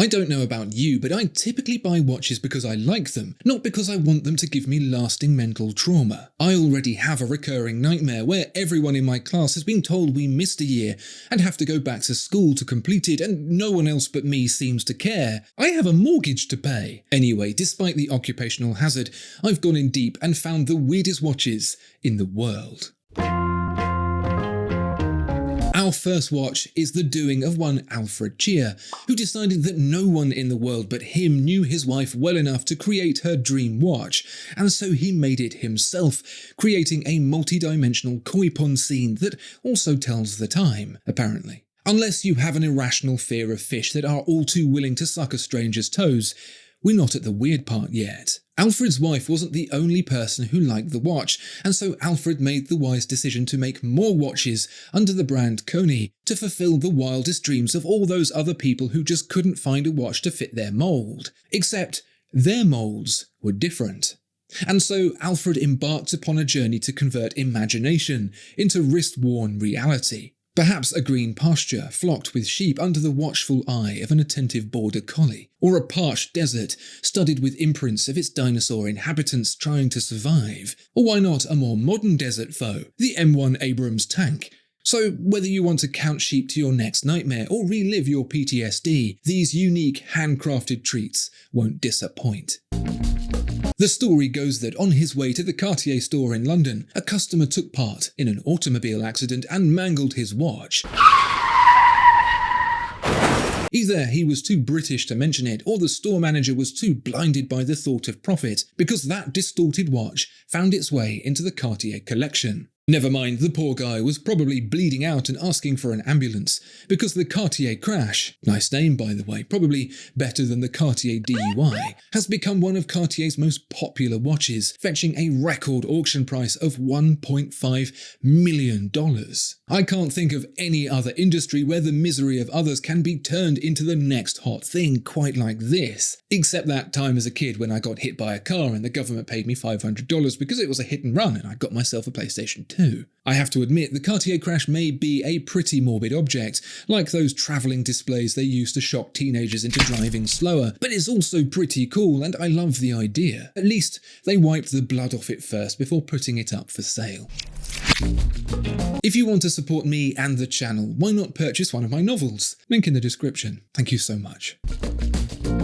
I don't know about you, but I typically buy watches because I like them, not because I want them to give me lasting mental trauma. I already have a recurring nightmare where everyone in my class has been told we missed a year and have to go back to school to complete it, and no one else but me seems to care. I have a mortgage to pay. Anyway, despite the occupational hazard, I've gone in deep and found the weirdest watches in the world. Our first watch is the doing of one Alfred Cheer, who decided that no one in the world but him knew his wife well enough to create her dream watch, and so he made it himself, creating a multi-dimensional koi pond scene that also tells the time, apparently. Unless you have an irrational fear of fish that are all too willing to suck a stranger's toes, we're not at the weird part yet. Alfred's wife wasn't the only person who liked the watch, and so Alfred made the wise decision to make more watches under the brand Koni to fulfill the wildest dreams of all those other people who just couldn't find a watch to fit their mold. Except their molds were different. And so Alfred embarked upon a journey to convert imagination into wrist-worn reality. Perhaps a green pasture flocked with sheep under the watchful eye of an attentive border collie, or a parched desert studded with imprints of its dinosaur inhabitants trying to survive, or why not a more modern desert foe, the M1 Abrams tank. So whether you want to count sheep to your next nightmare or relive your PTSD, these unique handcrafted treats won't disappoint. The story goes that on his way to the Cartier store in London, a customer took part in an automobile accident and mangled his watch. Either he was too British to mention it, or the store manager was too blinded by the thought of profit, because that distorted watch found its way into the Cartier collection. Never mind, the poor guy was probably bleeding out and asking for an ambulance, because the Cartier crash, nice name by the way, probably better than the Cartier DUI, has become one of Cartier's most popular watches, fetching a record auction price of $1.5 million. I can't think of any other industry where the misery of others can be turned into the next hot thing quite like this, except that time as a kid when I got hit by a car and the government paid me $500 because it was a hit and run and I got myself a PlayStation 2. I have to admit, the Cartier crash may be a pretty morbid object, like those travelling displays they used to shock teenagers into driving slower, but it's also pretty cool and I love the idea. At least they wiped the blood off it first before putting it up for sale. If you want to support me and the channel, why not purchase one of my novels? Link in the description. Thank you so much.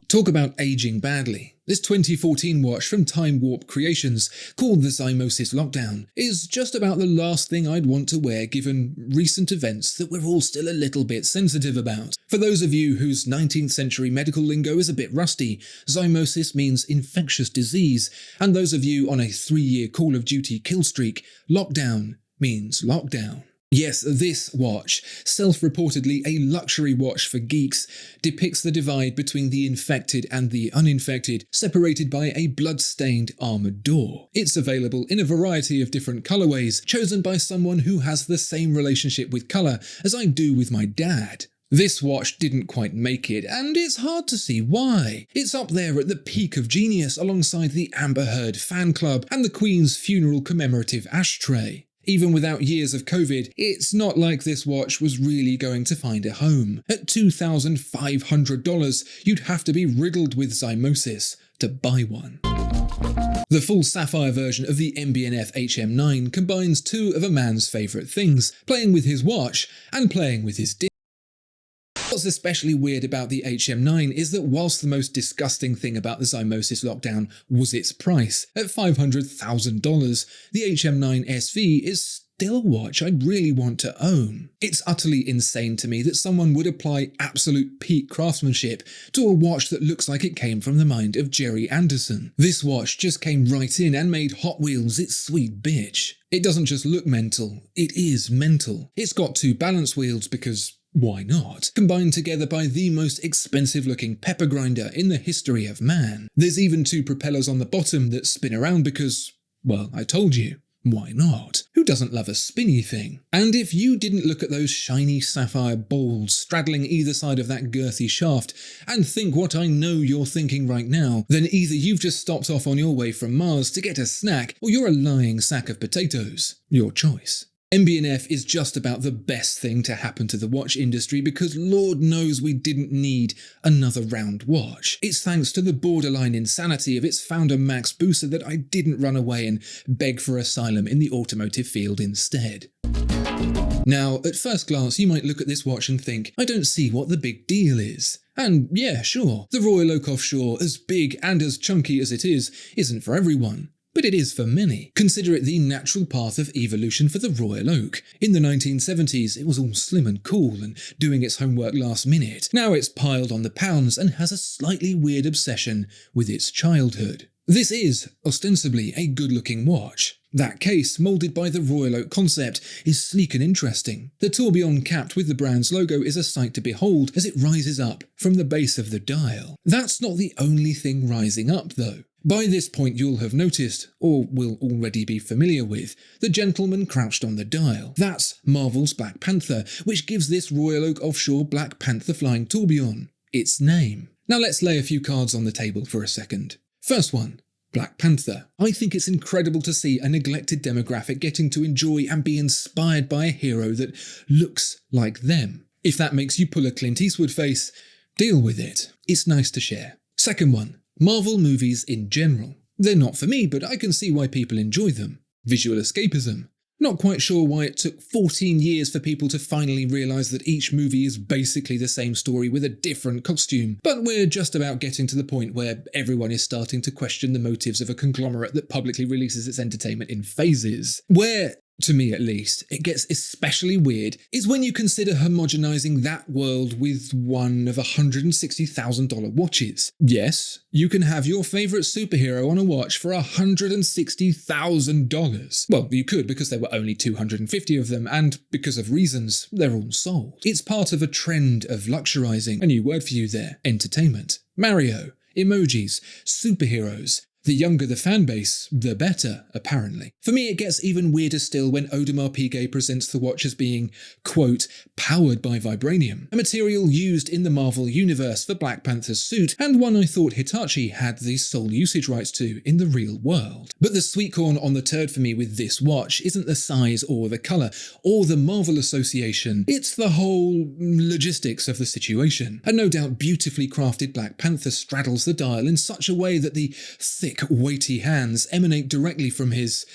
Talk about aging badly. This 2014 watch from Time Warp Creations, called the Zymosis Lockdown, is just about the last thing I'd want to wear given recent events that we're all still a little bit sensitive about. For those of you whose 19th century medical lingo is a bit rusty, zymosis means infectious disease, and those of you on a 3-year Call of Duty kill streak, lockdown means lockdown. Yes, this watch, self-reportedly a luxury watch for geeks, depicts the divide between the infected and the uninfected, separated by a blood-stained armoured door. It's available in a variety of different colourways, chosen by someone who has the same relationship with colour as I do with my dad. This watch didn't quite make it, and it's hard to see why. It's up there at the peak of genius alongside the Amber Heard fan club and the Queen's funeral commemorative ashtray. Even without years of COVID, it's not like this watch was really going to find a home. At $2,500, you'd have to be riddled with zymosis to buy one. The full sapphire version of the MB&F HM9 combines two of a man's favourite things, playing with his watch and playing with his dick. What's especially weird about the HM9 is that whilst the most disgusting thing about the Zymosis Lockdown was its price, at $500,000, the HM9 SV is still a watch I'd really want to own. It's utterly insane to me that someone would apply absolute peak craftsmanship to a watch that looks like it came from the mind of Jerry Anderson. This watch just came right in and made Hot Wheels its sweet bitch. It doesn't just look mental, it is mental. It's got two balance wheels because why not? Combined together by the most expensive looking pepper grinder in the history of man. There's even two propellers on the bottom that spin around because, well, I told you. Why not? Who doesn't love a spinny thing? And if you didn't look at those shiny sapphire balls straddling either side of that girthy shaft and think what I know you're thinking right now, then either you've just stopped off on your way from Mars to get a snack or you're a lying sack of potatoes. Your choice. MB&F is just about the best thing to happen to the watch industry because Lord knows we didn't need another round watch. It's thanks to the borderline insanity of its founder Max Buser that I didn't run away and beg for asylum in the automotive field instead. Now, at first glance, you might look at this watch and think, I don't see what the big deal is. And yeah, sure, the Royal Oak Offshore, as big and as chunky as it is, isn't for everyone. But it is for many. Consider it the natural path of evolution for the Royal Oak. In the 1970s, it was all slim and cool and doing its homework last minute. Now it's piled on the pounds and has a slightly weird obsession with its childhood. This is, ostensibly, a good-looking watch. That case, moulded by the Royal Oak concept, is sleek and interesting. The tourbillon capped with the brand's logo is a sight to behold as it rises up from the base of the dial. That's not the only thing rising up, though. By this point you'll have noticed, or will already be familiar with, the gentleman crouched on the dial. That's Marvel's Black Panther, which gives this Royal Oak Offshore Black Panther flying tourbillon its name. Now let's lay a few cards on the table for a second. First one. Black Panther. I think it's incredible to see a neglected demographic getting to enjoy and be inspired by a hero that looks like them. If that makes you pull a Clint Eastwood face, deal with it. It's nice to share. Second one. Marvel movies in general. They're not for me, but I can see why people enjoy them. Visual escapism. Not quite sure why it took 14 years for people to finally realise that each movie is basically the same story with a different costume, but we're just about getting to the point where everyone is starting to question the motives of a conglomerate that publicly releases its entertainment in phases. Where, to me at least, it gets especially weird is when you consider homogenizing that world with one of $160,000 watches. Yes, you can have your favourite superhero on a watch for $160,000. Well, you could because there were only 250 of them, and because of reasons, they're all sold. It's part of a trend of luxurizing, a new word for you there, entertainment. Mario, emojis, superheroes. The younger the fan base, the better, apparently. For me, it gets even weirder still when Audemars Piguet presents the watch as being, quote, powered by vibranium, a material used in the Marvel universe for Black Panther's suit, and one I thought Hitachi had the sole usage rights to in the real world. But the sweet corn on the turd for me with this watch isn't the size or the colour, or the Marvel association, it's the whole logistics of the situation. A no doubt beautifully crafted Black Panther straddles the dial in such a way that the thick, weighty hands emanate directly from his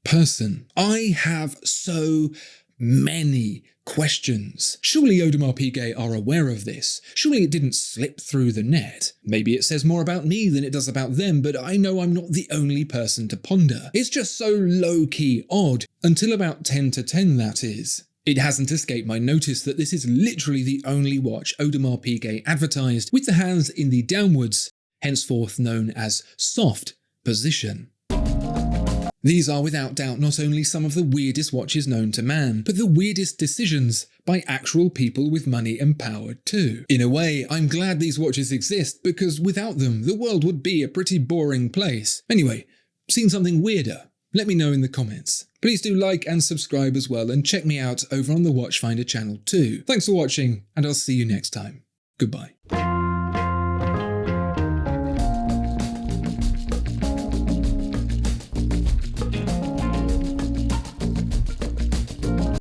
person. I have so many questions. Surely Audemars Piguet are aware of this. Surely it didn't slip through the net. Maybe it says more about me than it does about them, but I know I'm not the only person to ponder. It's just so low-key odd, until about 10 to 10 that is. It hasn't escaped my notice that this is literally the only watch Audemars Piguet advertised with the hands in the downwards, henceforth known as soft, position. These are without doubt not only some of the weirdest watches known to man, but the weirdest decisions by actual people with money and power too. In a way, I'm glad these watches exist because without them, the world would be a pretty boring place. Anyway, seen something weirder? Let me know in the comments. Please do like and subscribe as well, and check me out over on the Watchfinder channel too. Thanks for watching, and I'll see you next time. Goodbye.